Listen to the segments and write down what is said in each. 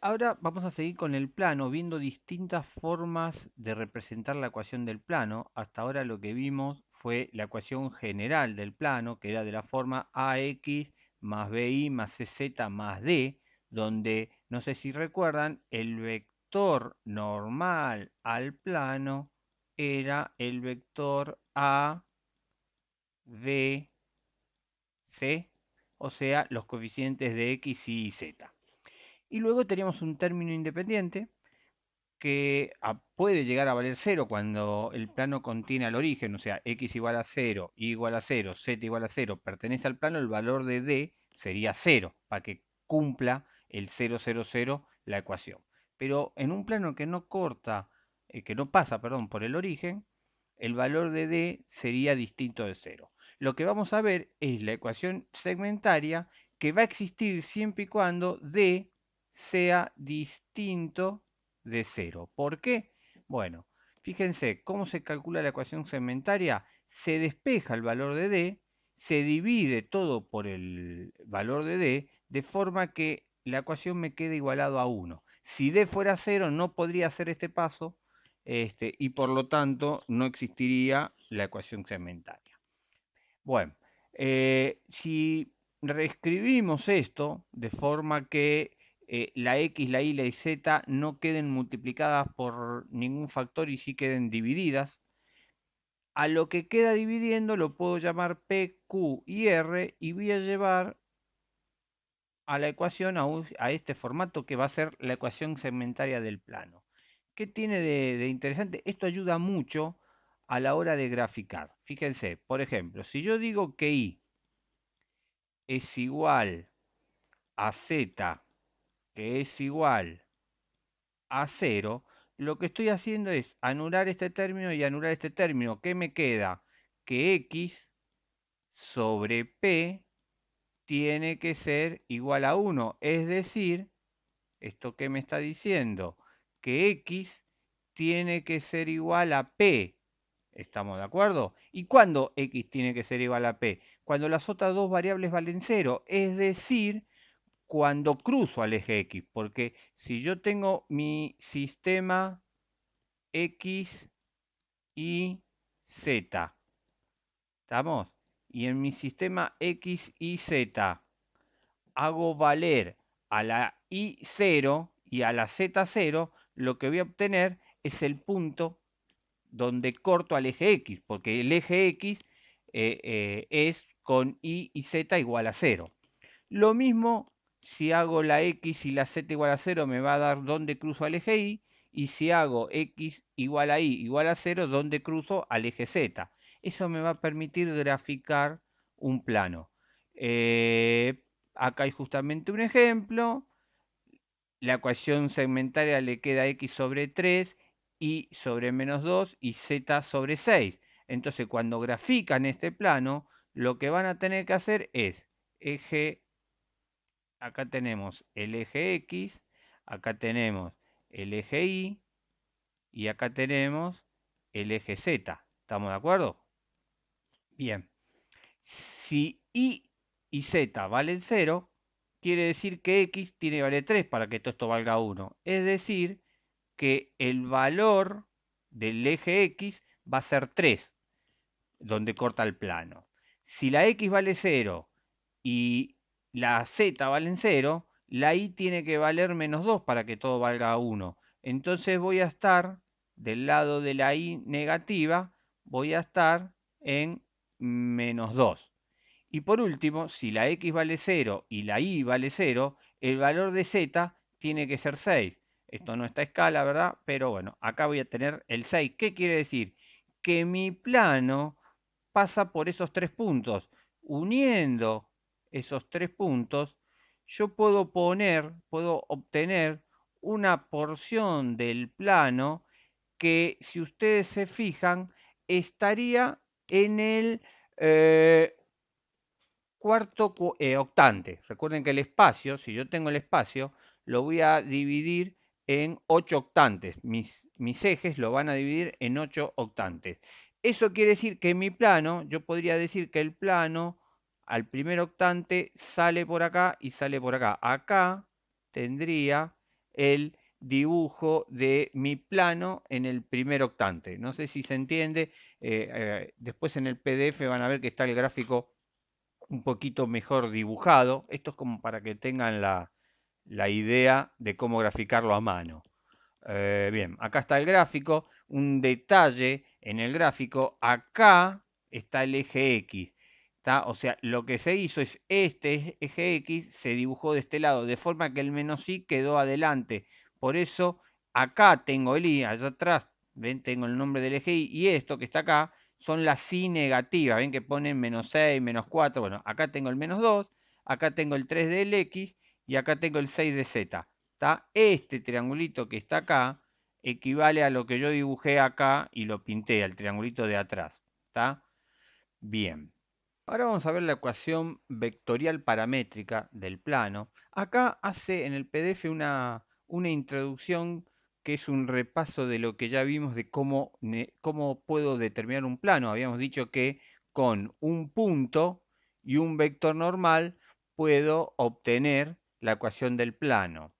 Ahora vamos a seguir con el plano, viendo distintas formas de representar la ecuación del plano. Hasta ahora lo que vimos fue la ecuación general del plano, que era de la forma AX más BY más CZ más D, donde, no sé si recuerdan, el vector normal al plano era el vector A, B, C, o sea, los coeficientes de X, Y Z. Y luego teníamos un término independiente que puede llegar a valer cero cuando el plano contiene al origen, o sea, x igual a cero, y igual a cero, z igual a cero, pertenece al plano, el valor de d sería cero, para que cumpla el 0, 0, 0 la ecuación. Pero en un plano que no que no pasa, perdón, por el origen, el valor de d sería distinto de cero. Lo que vamos a ver es la ecuación segmentaria que va a existir siempre y cuando d sea distinto de cero. ¿Por qué? Bueno, fíjense cómo se calcula la ecuación segmentaria. Se despeja el valor de d, se divide todo por el valor de d, de forma que la ecuación me quede igualado a 1. Si d fuera 0, no podría hacer este paso, y por lo tanto no existiría la ecuación segmentaria. Bueno, si reescribimos esto de forma que la X, la Y, la Z no queden multiplicadas por ningún factor y sí queden divididas, a lo que queda dividiendo lo puedo llamar P, Q y R y voy a llevar a la ecuación a este formato que va a ser la ecuación segmentaria del plano. ¿Qué tiene de interesante? Esto ayuda mucho a la hora de graficar. Fíjense, por ejemplo, si yo digo que Y es igual a Z, que es igual a cero, lo que estoy haciendo es anular este término y anular este término. ¿Qué me queda? Que X sobre P tiene que ser igual a 1. Es decir, ¿esto qué me está diciendo? Que X tiene que ser igual a P. ¿Estamos de acuerdo? ¿Y cuándo X tiene que ser igual a P? Cuando las otras dos variables valen cero. Es decir, cuando cruzo al eje X, porque si yo tengo mi sistema X, Y, Z, ¿estamos? Y en mi sistema X, Y, Z hago valer a la Y0 y a la Z0, lo que voy a obtener es el punto donde corto al eje X, porque el eje X es con Y y Z igual a cero. Lo mismo si hago la X y la Z igual a cero, me va a dar dónde cruzo al eje Y. Y si hago X igual a Y igual a cero, dónde cruzo al eje Z. Eso me va a permitir graficar un plano. Acá hay justamente un ejemplo. La ecuación segmentaria le queda X sobre 3, Y sobre menos 2 y Z sobre 6. Entonces, cuando grafican este plano, lo que van a tener que hacer es eje, acá tenemos el eje X, acá tenemos el eje Y y acá tenemos el eje Z. ¿Estamos de acuerdo? Bien. Si Y y Z valen 0, quiere decir que X tiene que valer 3 para que todo esto valga 1. Es decir, que el valor del eje X va a ser 3, donde corta el plano. Si la X vale 0 y la Z valen 0, la Y tiene que valer menos 2 para que todo valga 1. Entonces voy a estar del lado de la Y negativa, voy a estar en menos 2. Y por último, si la X vale 0 y la Y vale 0, el valor de Z tiene que ser 6. Esto no está a escala, ¿verdad? Pero bueno, acá voy a tener el 6. ¿Qué quiere decir? Que mi plano pasa por esos tres puntos. Uniendo esos tres puntos, yo puedo obtener una porción del plano que, si ustedes se fijan, estaría en el eh, cuarto octante. Recuerden que el espacio, si yo tengo el espacio, lo voy a dividir en 8 octantes. Mis ejes lo van a dividir en 8 octantes. Eso quiere decir que mi plano, yo podría decir que el plano al primer octante sale por acá y sale por acá. Acá tendría el dibujo de mi plano en el primer octante. No sé si se entiende. Después en el PDF van a ver que está el gráfico un poquito mejor dibujado. Esto es como para que tengan la idea de cómo graficarlo a mano. Bien, acá está el gráfico. Un detalle en el gráfico. Acá está el eje X. ¿Tá? O sea, lo que se hizo es este eje X se dibujó de este lado, de forma que el menos I quedó adelante. Por eso acá tengo el I, allá atrás, ven, tengo el nombre del eje I, y esto que está acá son las I negativas. Ven que ponen menos 6, menos 4. Bueno, acá tengo el menos 2, acá tengo el 3 del X y acá tengo el 6 de Z. ¿Tá? Este triangulito que está acá equivale a lo que yo dibujé acá y lo pinté, al triangulito de atrás. ¿Tá? Bien. Ahora vamos a ver la ecuación vectorial paramétrica del plano. Acá hace en el PDF una introducción que es un repaso de lo que ya vimos de cómo puedo determinar un plano. Habíamos dicho que con un punto y un vector normal puedo obtener la ecuación del plano.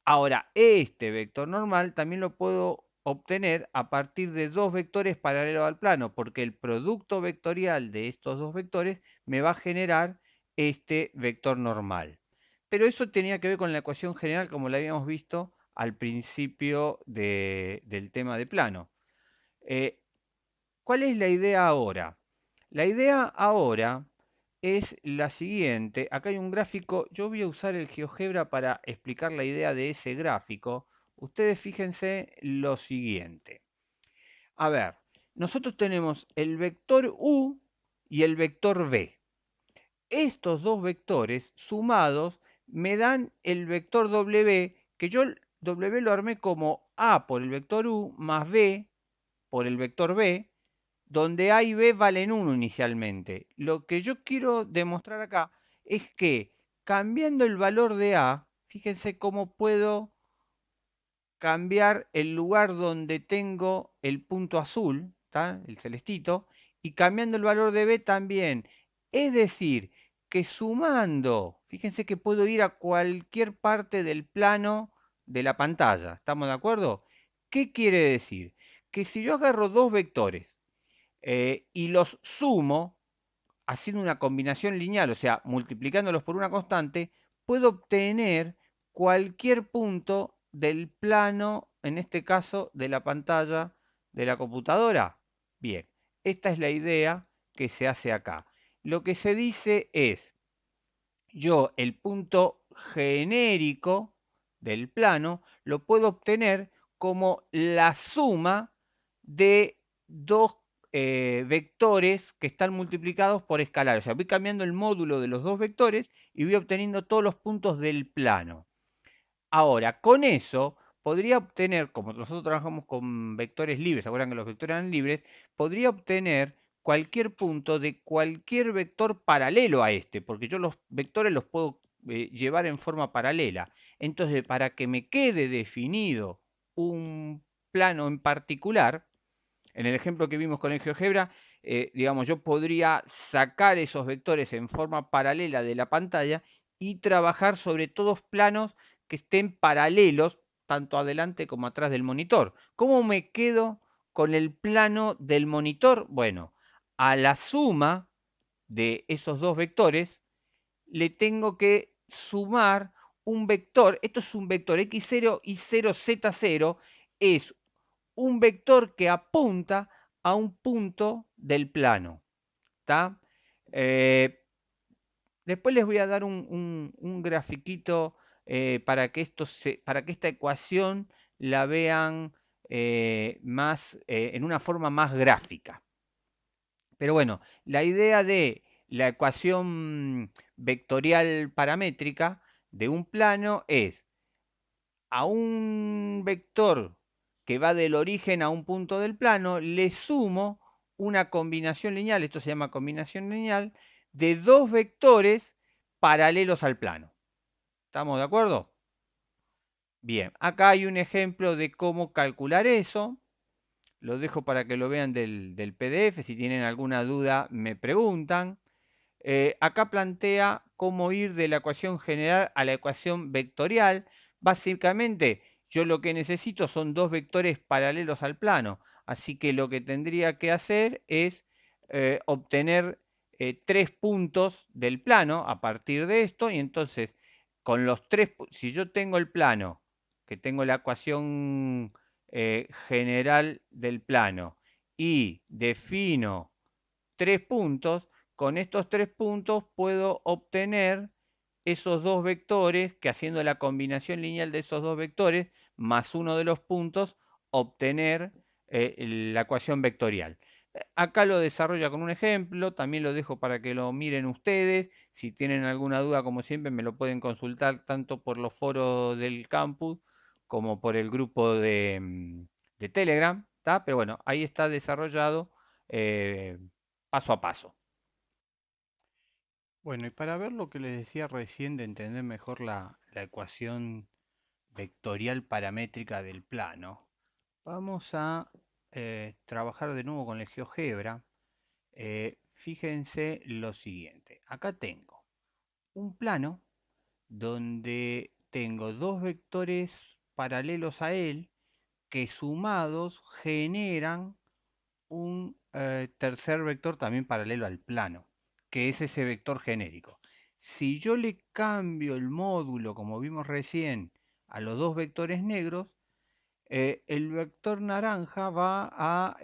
Ahora, este vector normal también lo puedo obtener a partir de dos vectores paralelos al plano, porque el producto vectorial de estos dos vectores me va a generar este vector normal. Pero eso tenía que ver con la ecuación general, como la habíamos visto al principio del tema de plano. Eh, ¿Cuál es la idea ahora? La idea ahora es la siguiente. Acá hay un gráfico. Yo voy a usar el GeoGebra para explicar la idea de ese gráfico. Ustedes fíjense lo siguiente. A ver, nosotros tenemos el vector U y el vector V. Estos dos vectores sumados me dan el vector W, que yo W lo armé como A por el vector U más B por el vector V, donde A y B valen 1 inicialmente. Lo que yo quiero demostrar acá es que cambiando el valor de A, fíjense cómo puedo cambiar el lugar donde tengo el punto azul, ¿tá? El celestito, y cambiando el valor de B también. Es decir, que sumando, fíjense que puedo ir a cualquier parte del plano de la pantalla. ¿Estamos de acuerdo? ¿Qué quiere decir? Que si yo agarro dos vectores, y los sumo haciendo una combinación lineal, o sea, multiplicándolos por una constante, puedo obtener cualquier punto del plano, en este caso de la pantalla de la computadora. Bien, esta es la idea que se hace acá. Lo que se dice es, yo el punto genérico del plano lo puedo obtener como la suma de dos vectores que están multiplicados por escalar. O sea, voy cambiando el módulo de los dos vectores y voy obteniendo todos los puntos del plano. Ahora, con eso podría obtener, como nosotros trabajamos con vectores libres, ¿se acuerdan que los vectores eran libres? Podría obtener cualquier punto de cualquier vector paralelo a este, porque yo los vectores los puedo llevar en forma paralela. Entonces, para que me quede definido un plano en particular, en el ejemplo que vimos con el GeoGebra, digamos, yo podría sacar esos vectores en forma paralela de la pantalla y trabajar sobre todos planos que estén paralelos, tanto adelante como atrás del monitor. ¿Cómo me quedo con el plano del monitor? Bueno, a la suma de esos dos vectores le tengo que sumar un vector. Esto es un vector x0 y 0z0. Es un vector que apunta a un punto del plano. ¿Tá? Después les voy a dar un grafiquito para que esta ecuación la vean en una forma más gráfica. Pero bueno, la idea de la ecuación vectorial paramétrica de un plano es a un vector que va del origen a un punto del plano, le sumo una combinación lineal, esto se llama combinación lineal, de dos vectores paralelos al plano. ¿Estamos de acuerdo? Bien, acá hay un ejemplo de cómo calcular eso. Lo dejo para que lo vean del PDF. Si tienen alguna duda, me preguntan. Acá plantea cómo ir de la ecuación general a la ecuación vectorial. Básicamente, yo lo que necesito son dos vectores paralelos al plano, así que lo que tendría que hacer es obtener tres puntos del plano a partir de esto, y entonces con los tres, si yo tengo el plano, que tengo la ecuación general del plano, y defino tres puntos, con estos tres puntos puedo obtener esos dos vectores, que haciendo la combinación lineal de esos dos vectores, más uno de los puntos, obtener la ecuación vectorial. Acá lo desarrolla con un ejemplo, también lo dejo para que lo miren ustedes. Si tienen alguna duda, como siempre, me lo pueden consultar tanto por los foros del campus como por el grupo de Telegram, ¿tá? Pero bueno, ahí está desarrollado eh, paso a paso. Bueno, y para ver lo que les decía recién de entender mejor la ecuación vectorial paramétrica del plano, vamos a trabajar de nuevo con el GeoGebra. Fíjense lo siguiente. Acá tengo un plano donde tengo dos vectores paralelos a él que sumados generan un tercer vector también paralelo al plano, que es ese vector genérico. Si yo le cambio el módulo, como vimos recién, a los dos vectores negros, el vector naranja va a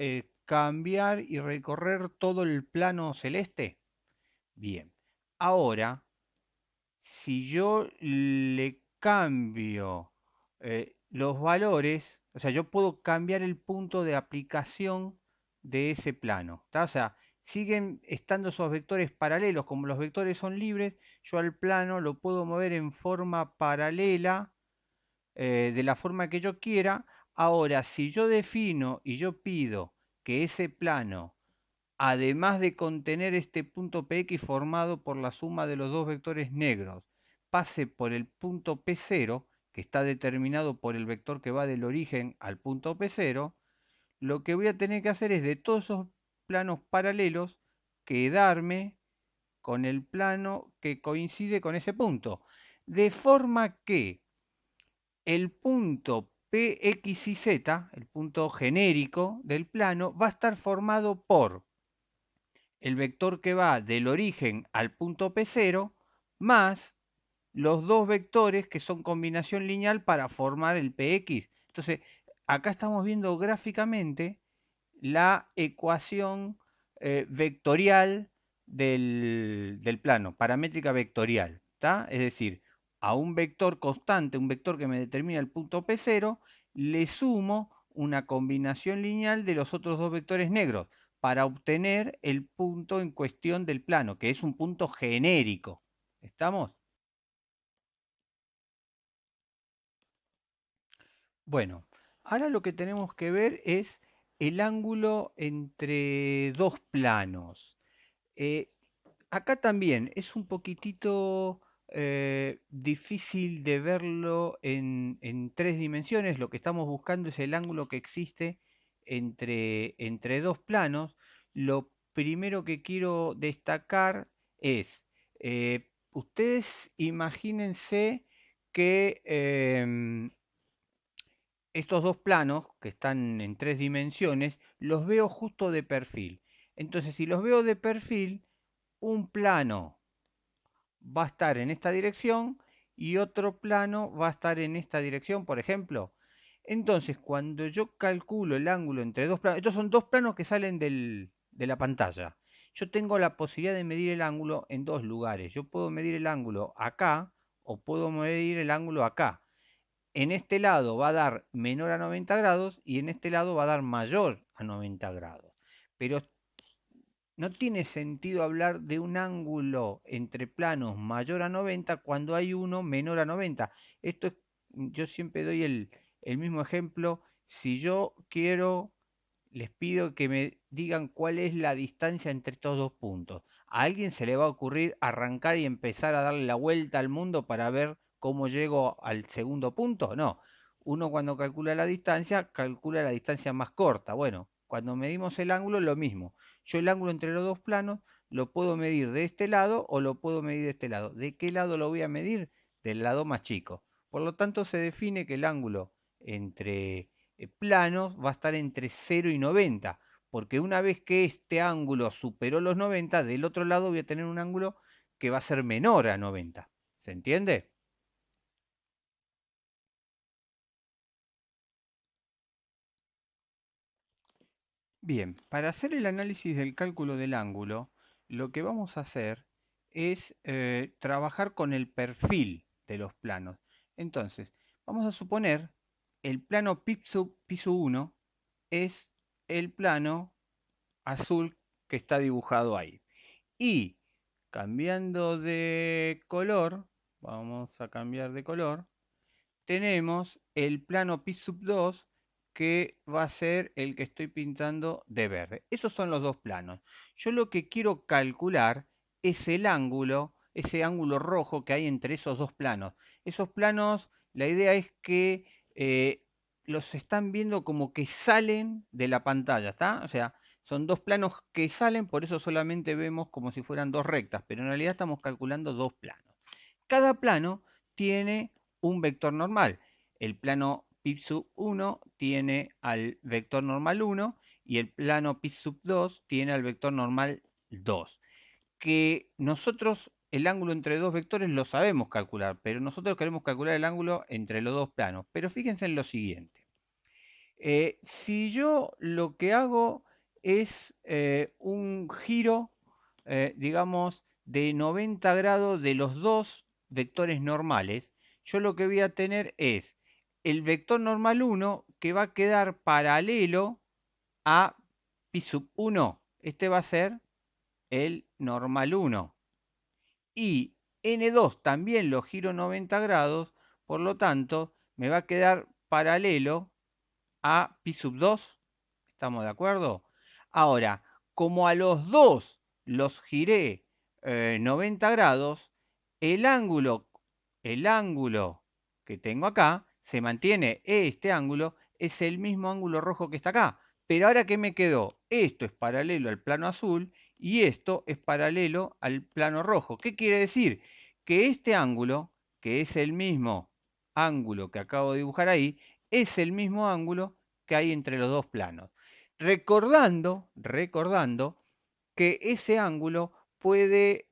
cambiar y recorrer todo el plano celeste. Bien, ahora, si yo le cambio los valores, o sea, yo puedo cambiar el punto de aplicación de ese plano, ¿tá? O sea, siguen estando esos vectores paralelos, como los vectores son libres, yo al plano lo puedo mover en forma paralela, de la forma que yo quiera. Ahora, si yo defino y yo pido que ese plano, además de contener este punto Px formado por la suma de los dos vectores negros, pase por el punto P0, que está determinado por el vector que va del origen al punto P0, lo que voy a tener que hacer es, de todos esos planos paralelos, quedarme con el plano que coincide con ese punto. De forma que el punto Px y Z, el punto genérico del plano, va a estar formado por el vector que va del origen al punto P0 más los dos vectores que son combinación lineal para formar el Px. Entonces, acá estamos viendo gráficamente la ecuación vectorial del plano, paramétrica vectorial, ¿tá? Es decir, a un vector constante, un vector que me determina el punto P0, le sumo una combinación lineal de los otros dos vectores negros para obtener el punto en cuestión del plano, que es un punto genérico. ¿Estamos? Bueno, ahora lo que tenemos que ver es el ángulo entre dos planos. Eh, Acá también es un poquitito difícil de verlo en tres dimensiones. Lo que estamos buscando es el ángulo que existe entre dos planos. Lo primero que quiero destacar es, ustedes imagínense que estos dos planos, que están en tres dimensiones, los veo justo de perfil. Entonces, si los veo de perfil, un plano va a estar en esta dirección y otro plano va a estar en esta dirección, por ejemplo. Entonces, cuando yo calculo el ángulo entre dos planos, estos son dos planos que salen de la pantalla. Yo tengo la posibilidad de medir el ángulo en dos lugares. Yo puedo medir el ángulo acá o puedo medir el ángulo acá. En este lado va a dar menor a 90 grados y en este lado va a dar mayor a 90 grados. Pero no tiene sentido hablar de un ángulo entre planos mayor a 90 cuando hay uno menor a 90. Esto es, yo siempre doy el mismo ejemplo. Si yo quiero, les pido que me digan cuál es la distancia entre estos dos puntos. ¿A alguien se le va a ocurrir arrancar y empezar a darle la vuelta al mundo para ver cómo llego al segundo punto? No. Uno, cuando calcula la distancia más corta. Bueno, cuando medimos el ángulo, lo mismo. Yo el ángulo entre los dos planos lo puedo medir de este lado o lo puedo medir de este lado. ¿De qué lado lo voy a medir? Del lado más chico. Por lo tanto, se define que el ángulo entre planos va a estar entre 0 y 90, porque una vez que este ángulo superó los 90, del otro lado voy a tener un ángulo que va a ser menor a 90. ¿Se entiende? Bien, para hacer el análisis del cálculo del ángulo, lo que vamos a hacer es trabajar con el perfil de los planos. Entonces, vamos a suponer el plano piso 1 es el plano azul que está dibujado ahí. Y cambiando de color, vamos a cambiar de color, tenemos el plano pi sub 2 que va a ser el que estoy pintando de verde. Esos son los dos planos. Yo lo que quiero calcular es el ángulo, ese ángulo rojo que hay entre esos dos planos. Esos planos, la idea es que los están viendo como que salen de la pantalla, ¿está? O sea, son dos planos que salen, por eso solamente vemos como si fueran dos rectas, pero en realidad estamos calculando dos planos. Cada plano tiene un vector normal. El plano pi sub 1 tiene al vector normal 1 y el plano pi sub 2 tiene al vector normal 2. Que nosotros el ángulo entre dos vectores lo sabemos calcular, pero nosotros queremos calcular el ángulo entre los dos planos. Pero fíjense en lo siguiente. Si yo lo que hago es un giro, digamos, de 90 grados de los dos vectores normales, yo lo que voy a tener es el vector normal 1 que va a quedar paralelo a pi sub 1. Este va a ser el normal 1. Y n2 también lo giro 90 grados, por lo tanto, me va a quedar paralelo a pi sub 2. ¿Estamos de acuerdo? Ahora, como a los dos los giré 90 grados, el ángulo, el ángulo que tengo acá se mantiene. Este ángulo es el mismo ángulo rojo que está acá. Pero ahora, ¿qué me quedó? Esto es paralelo al plano azul y esto es paralelo al plano rojo. ¿Qué quiere decir? Que este ángulo, que es el mismo ángulo que acabo de dibujar ahí, es el mismo ángulo que hay entre los dos planos. Recordando que ese ángulo puede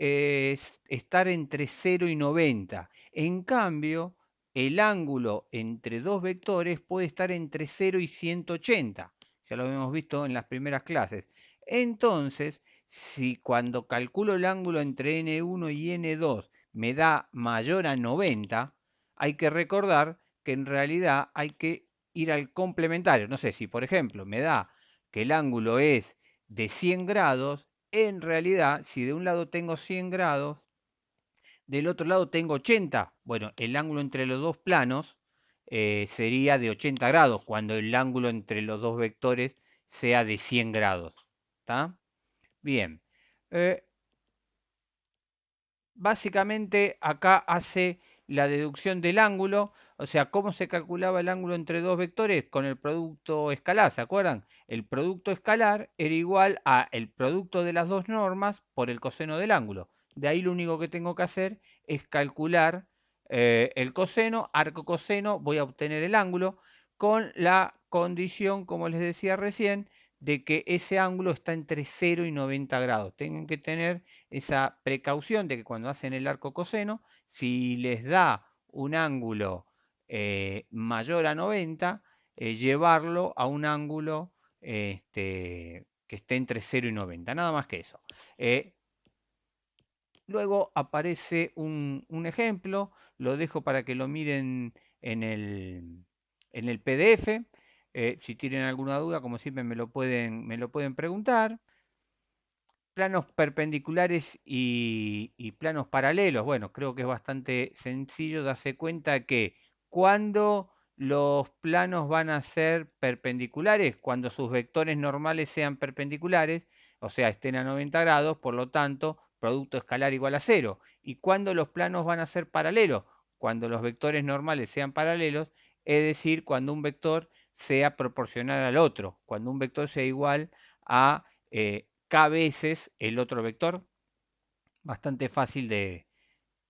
estar entre 0 y 90. En cambio, el ángulo entre dos vectores puede estar entre 0 y 180. Ya lo hemos visto en las primeras clases. Entonces, si cuando calculo el ángulo entre n1 y n2 me da mayor a 90, hay que recordar que en realidad hay que ir al complementario. No sé si, por ejemplo, me da que el ángulo es de 100 grados, en realidad, si de un lado tengo 100 grados, del otro lado tengo 80. Bueno, el ángulo entre los dos planos sería de 80 grados, cuando el ángulo entre los dos vectores sea de 100 grados. ¿Está? Bien. Eh, Básicamente acá hace la deducción del ángulo, o sea, ¿cómo se calculaba el ángulo entre dos vectores? Con el producto escalar, ¿se acuerdan? El producto escalar era igual a el producto de las dos normas por el coseno del ángulo. De ahí lo único que tengo que hacer es calcular el coseno, arco coseno, voy a obtener el ángulo con la condición, como les decía recién, de que ese ángulo está entre 0 y 90 grados. Tienen que tener esa precaución de que cuando hacen el arco coseno, si les da un ángulo mayor a 90, llevarlo a un ángulo que esté entre 0 y 90, nada más que eso. Luego aparece un ejemplo, lo dejo para que lo miren en el PDF. Si tienen alguna duda, como siempre, me lo pueden preguntar. Planos perpendiculares y planos paralelos. Bueno, creo que es bastante sencillo darse cuenta que cuando los planos van a ser perpendiculares, cuando sus vectores normales sean perpendiculares, o sea, estén a 90 grados, por lo tanto, producto escalar igual a cero. Y cuando los planos van a ser paralelos, cuando los vectores normales sean paralelos, es decir, cuando un vector sea proporcional al otro, cuando un vector sea igual a k veces el otro vector. Bastante fácil de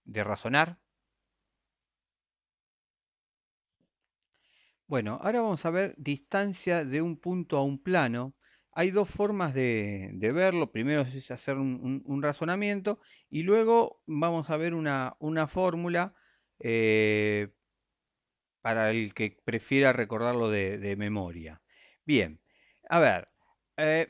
razonar. Bueno, ahora vamos a ver distancia de un punto a un plano. Hay dos formas de verlo. Primero es hacer un razonamiento y luego vamos a ver una fórmula eh, para el que prefiera recordarlo de memoria. Bien, a ver,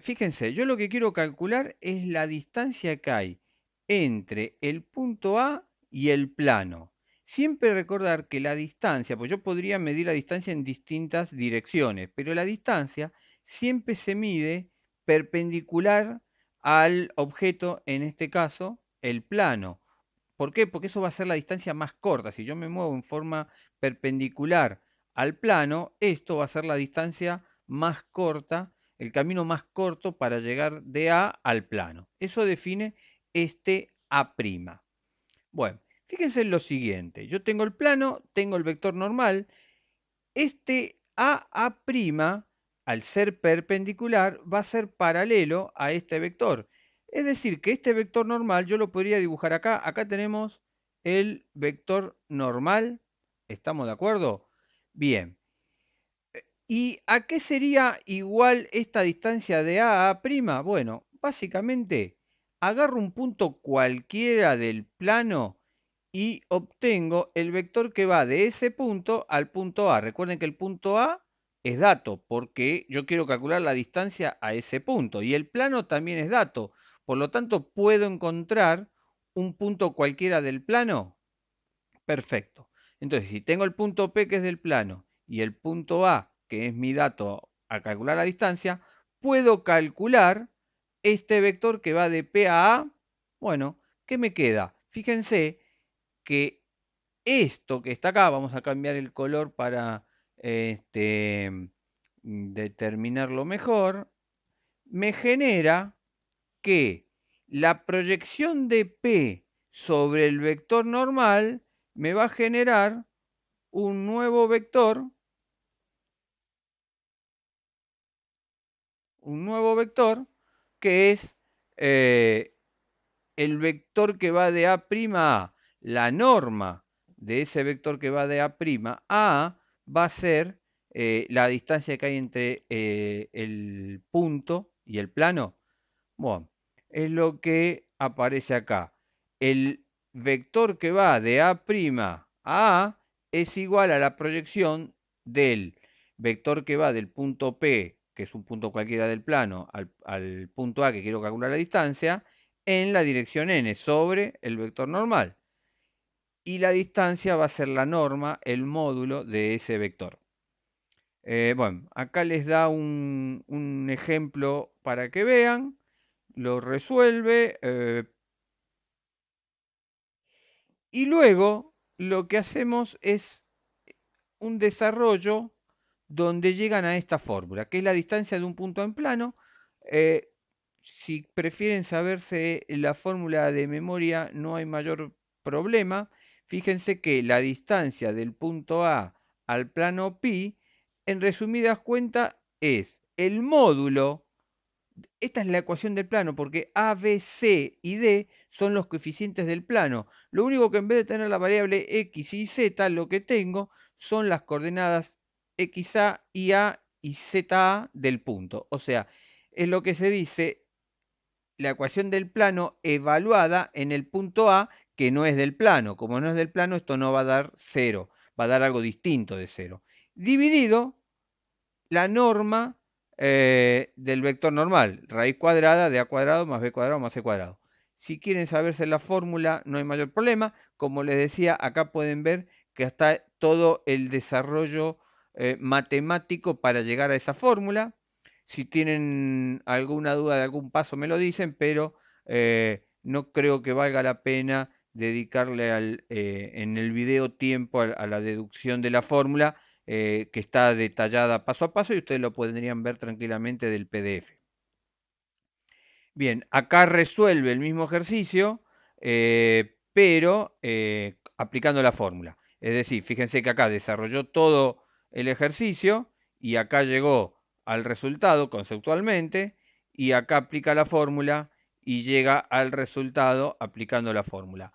fíjense, yo lo que quiero calcular es la distancia que hay entre el punto A y el plano. Siempre recordar que la distancia, pues yo podría medir la distancia en distintas direcciones, pero la distancia siempre se mide perpendicular al objeto, en este caso, el plano. ¿Por qué? Porque eso va a ser la distancia más corta. Si yo me muevo en forma perpendicular al plano, esto va a ser la distancia más corta, el camino más corto para llegar de A al plano. Eso define este A'. Bueno, fíjense en lo siguiente. Yo tengo el plano, tengo el vector normal. Este A', al ser perpendicular, va a ser paralelo a este vector. Es decir, que este vector normal yo lo podría dibujar acá. Acá tenemos el vector normal. ¿Estamos de acuerdo? Bien. ¿Y a qué sería igual esta distancia de A a'? Bueno, básicamente agarro un punto cualquiera del plano y obtengo el vector que va de ese punto al punto A. Recuerden que el punto A es dato porque yo quiero calcular la distancia a ese punto y el plano también es dato. Por lo tanto, ¿puedo encontrar un punto cualquiera del plano? Perfecto. Entonces, si tengo el punto P que es del plano y el punto A que es mi dato a calcular la distancia, puedo calcular este vector que va de P a A. Bueno, ¿qué me queda? Fíjense que esto que está acá, vamos a cambiar el color para determinarlo mejor, me genera que la proyección de P sobre el vector normal me va a generar un nuevo vector que es eh, el vector que va de A' a. La norma de ese vector que va de A' a va a ser la distancia que hay entre el punto y el plano. Bueno, es lo que aparece acá. El vector que va de A' a A es igual a la proyección del vector que va del punto P, que es un punto cualquiera del plano, al punto A que quiero calcular la distancia, en la dirección n sobre el vector normal. Y la distancia va a ser la norma, el módulo de ese vector. Bueno, acá les da un ejemplo para que vean. Lo resuelve. Y luego lo que hacemos es un desarrollo donde llegan a esta fórmula, que es la distancia de un punto en plano. Eh, si prefieren saberse la fórmula de memoria, no hay mayor problema. Fíjense que la distancia del punto A al plano pi, en resumidas cuentas, es el módulo. Esta es la ecuación del plano, porque A, B, C y D son los coeficientes del plano. Lo único que en vez de tener la variable X y Z, lo que tengo son las coordenadas XA y A y ZA del punto. O sea, es lo que se dice la ecuación del plano evaluada en el punto A, que no es del plano. Como no es del plano, esto no va a dar 0, va a dar algo distinto de 0. Dividido la norma del vector normal, raíz cuadrada de a cuadrado más b cuadrado más c cuadrado. Si quieren saberse la fórmula, no hay mayor problema. Como les decía, acá pueden ver que está todo el desarrollo matemático para llegar a esa fórmula. Si tienen alguna duda de algún paso, me lo dicen, pero no creo que valga la pena dedicarle en el video tiempo a la deducción de la fórmula, que está detallada paso a paso y ustedes lo podrían ver tranquilamente del PDF. Bien, acá resuelve el mismo ejercicio, pero aplicando la fórmula. Es decir, fíjense que acá desarrolló todo el ejercicio y acá llegó al resultado conceptualmente y acá aplica la fórmula y llega al resultado aplicando la fórmula.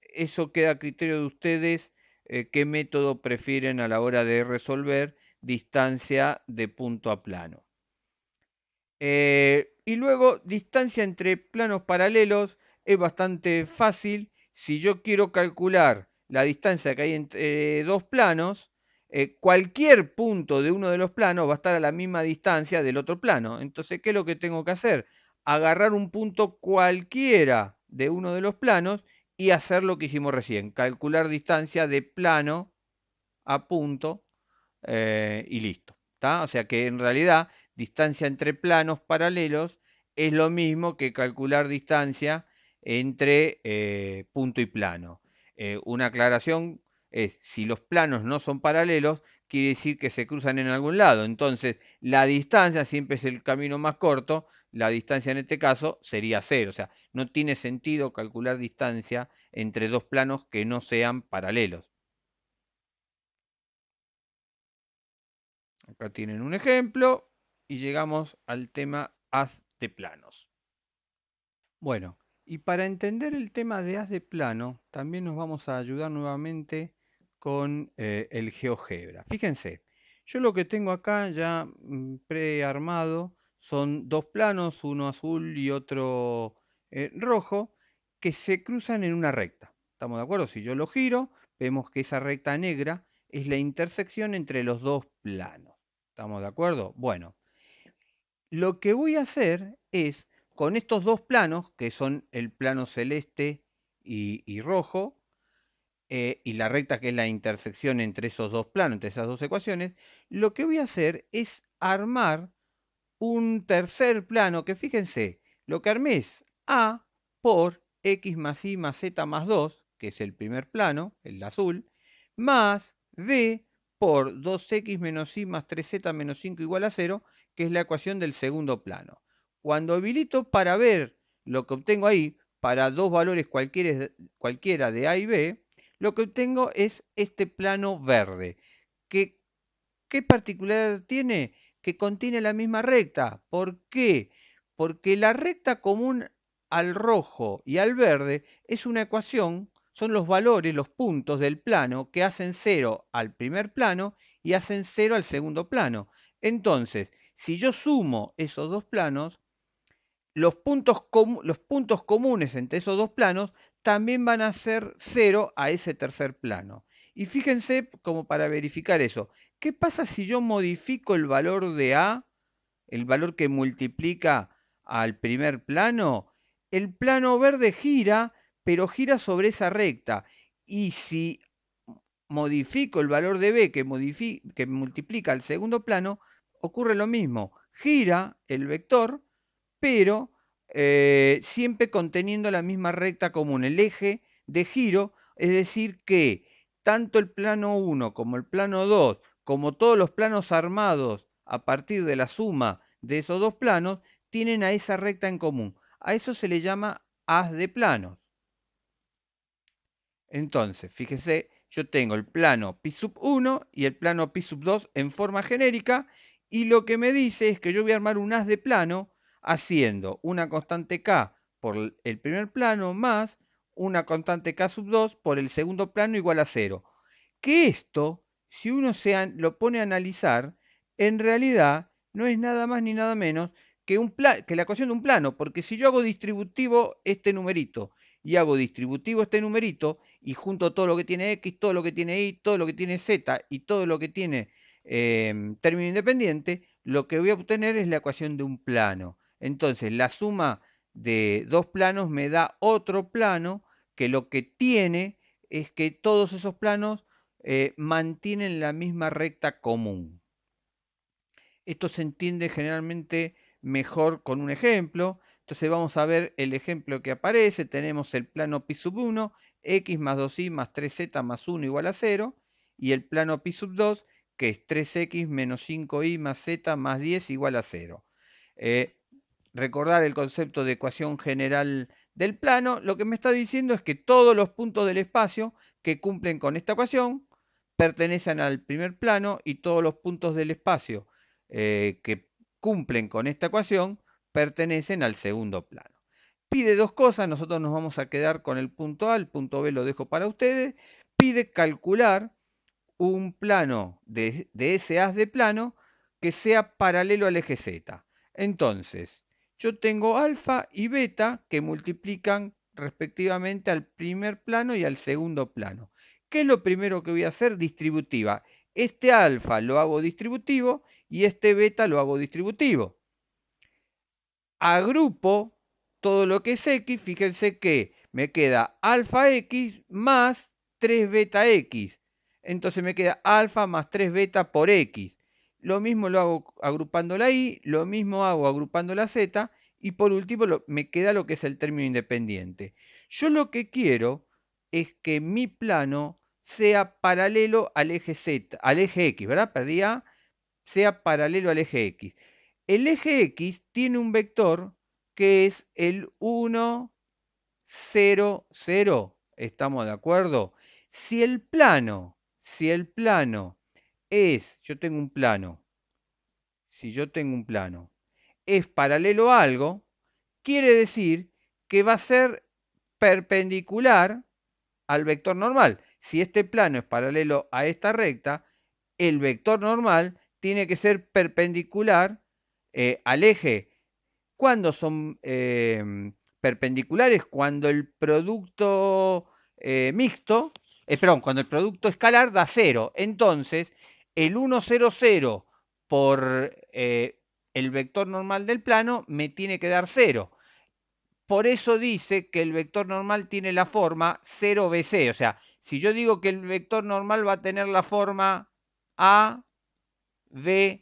Eso queda a criterio de ustedes, qué método prefieren a la hora de resolver distancia de punto a plano. Y luego, distancia entre planos paralelos es bastante fácil. Si yo quiero calcular la distancia que hay entre dos planos, cualquier punto de uno de los planos va a estar a la misma distancia del otro plano. Entonces, ¿qué es lo que tengo que hacer? Agarrar un punto cualquiera de uno de los planos y hacer lo que hicimos recién, calcular distancia de plano a punto y listo. ¿Tá? O sea que en realidad distancia entre planos paralelos es lo mismo que calcular distancia entre punto y plano. Una aclaración es, si los planos no son paralelos, quiere decir que se cruzan en algún lado. Entonces, la distancia siempre es el camino más corto, la distancia en este caso sería cero. O sea, no tiene sentido calcular distancia entre dos planos que no sean paralelos. Acá tienen un ejemplo y llegamos al tema haz de planos. Bueno, y para entender el tema de haz de plano, también nos vamos a ayudar nuevamente con el GeoGebra. Fíjense, yo lo que tengo acá ya prearmado son dos planos, uno azul y otro rojo, que se cruzan en una recta. ¿Estamos de acuerdo? Si yo lo giro, vemos que esa recta negra es la intersección entre los dos planos. ¿Estamos de acuerdo? Bueno, lo que voy a hacer es, con estos dos planos, que son el plano celeste y rojo, y la recta que es la intersección entre esos dos planos, entre esas dos ecuaciones, lo que voy a hacer es armar un tercer plano, que fíjense, lo que armé es A por X más Y más Z más 2, que es el primer plano, el azul, más B por 2X menos Y más 3Z menos 5 igual a 0, que es la ecuación del segundo plano. Cuando habilito para ver lo que obtengo ahí, para dos valores cualquiera de A y B, lo que obtengo es este plano verde, que ¿qué particularidad tiene? Que contiene la misma recta. ¿Por qué? Porque la recta común al rojo y al verde es una ecuación, son los valores, los puntos del plano que hacen 0 al primer plano y hacen 0 al segundo plano. Entonces, si yo sumo esos dos planos, los puntos comunes entre esos dos planos también van a ser 0 a ese tercer plano. Y fíjense como para verificar eso. ¿Qué pasa si yo modifico el valor de A, el valor que multiplica al primer plano? El plano verde gira, pero gira sobre esa recta. Y si modifico el valor de B que multiplica al segundo plano, ocurre lo mismo. Gira el vector, pero siempre conteniendo la misma recta común, el eje de giro, es decir que tanto el plano 1 como el plano 2, como todos los planos armados a partir de la suma de esos dos planos, tienen a esa recta en común. A eso se le llama haz de planos. Entonces, fíjese, yo tengo el plano pi sub 1 y el plano pi sub 2 en forma genérica, y lo que me dice es que yo voy a armar un haz de plano haciendo una constante k por el primer plano más una constante k sub 2 por el segundo plano igual a 0. Que esto, si uno lo pone a analizar, en realidad no es nada más ni nada menos que la ecuación de un plano, porque si yo hago distributivo este numerito y hago distributivo este numerito y junto todo lo que tiene X, todo lo que tiene Y, todo lo que tiene Z y todo lo que tiene término independiente, lo que voy a obtener es la ecuación de un plano. Entonces, la suma de dos planos me da otro plano que lo que tiene es que todos esos planos mantienen la misma recta común. Esto se entiende generalmente mejor con un ejemplo. Entonces vamos a ver el ejemplo que aparece. Tenemos el plano pi sub 1, x más 2y más 3z más 1 igual a 0. Y el plano pi sub 2, que es 3x menos 5y más z más 10 igual a 0. Recordar el concepto de ecuación general del plano, lo que me está diciendo es que todos los puntos del espacio que cumplen con esta ecuación pertenecen al primer plano y todos los puntos del espacio que cumplen con esta ecuación pertenecen al segundo plano. Pide dos cosas, nosotros nos vamos a quedar con el punto A, el punto B lo dejo para ustedes. Pide calcular un plano de ese haz de plano que sea paralelo al eje Z. Entonces, yo tengo alfa y beta que multiplican respectivamente al primer plano y al segundo plano. ¿Qué es lo primero que voy a hacer? Distributiva. Este alfa lo hago distributivo y este beta lo hago distributivo. Agrupo todo lo que es x, fíjense que me queda alfa x más 3 beta x. Entonces me queda alfa más 3 beta por x. Lo mismo lo hago agrupando la y, lo mismo hago agrupando la z, y por último me queda lo que es el término independiente. Yo lo que quiero es que mi plano sea paralelo al eje z, al eje x, ¿verdad? Perdí A, sea paralelo al eje x. El eje x tiene un vector que es el 1, 0, 0. ¿Estamos de acuerdo? Si el plano es, yo tengo un plano, si yo tengo un plano, es paralelo a algo, quiere decir que va a ser perpendicular al vector normal. Si este plano es paralelo a esta recta, el vector normal tiene que ser perpendicular al eje. ¿Cuándo son perpendiculares? Cuando el producto mixto, perdón, cuando el producto escalar da 0. Entonces, el 1, 0, 0 por el vector normal del plano me tiene que dar 0. Por eso dice que el vector normal tiene la forma 0BC. O sea, si yo digo que el vector normal va a tener la forma ABC,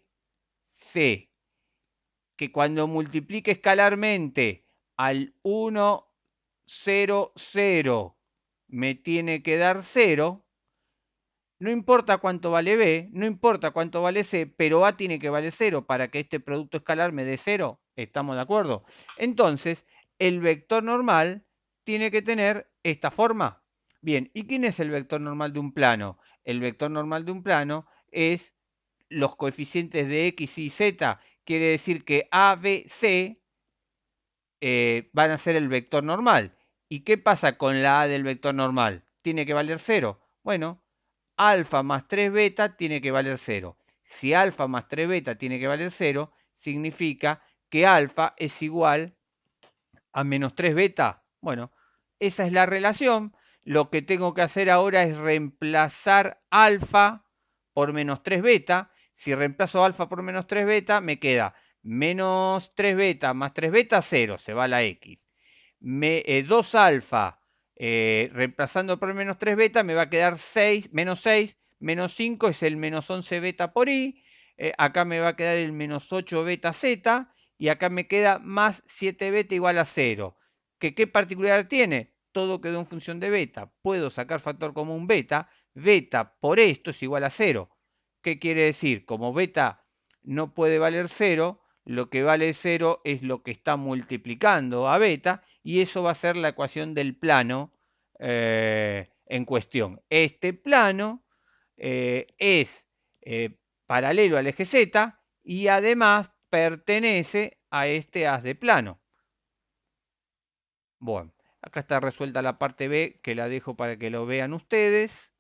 que cuando multiplique escalarmente al 1, 0, 0 me tiene que dar 0, no importa cuánto vale B, no importa cuánto vale C, pero A tiene que valer 0 para que este producto escalar me dé 0. ¿Estamos de acuerdo? Entonces, el vector normal tiene que tener esta forma. Bien, ¿y quién es el vector normal de un plano? El vector normal de un plano es los coeficientes de X y Z. Quiere decir que A, B, C van a ser el vector normal. ¿Y qué pasa con la A del vector normal? Tiene que valer 0. Bueno, alfa más 3 beta tiene que valer 0. Si alfa más 3 beta tiene que valer 0, significa que alfa es igual a menos 3 beta. Bueno, esa es la relación. Lo que tengo que hacer ahora es reemplazar alfa por menos 3 beta. Si reemplazo alfa por menos 3 beta, me queda menos 3 beta más 3 beta, 0, se va la x. 2 alfa reemplazando por menos 3 beta me va a quedar 6, menos 5 es el menos 11 beta por y. Acá me va a quedar el menos 8 beta z, y acá me queda más 7 beta igual a 0. ¿Qué particularidad tiene? Todo quedó en función de beta. Puedo sacar factor común beta. Beta por esto es igual a 0. ¿Qué quiere decir? Como beta no puede valer 0, lo que vale 0 es lo que está multiplicando a beta, y eso va a ser la ecuación del plano en cuestión. Este plano es paralelo al eje Z y además pertenece a este haz de plano. Bueno, acá está resuelta la parte B, que la dejo para que lo vean ustedes.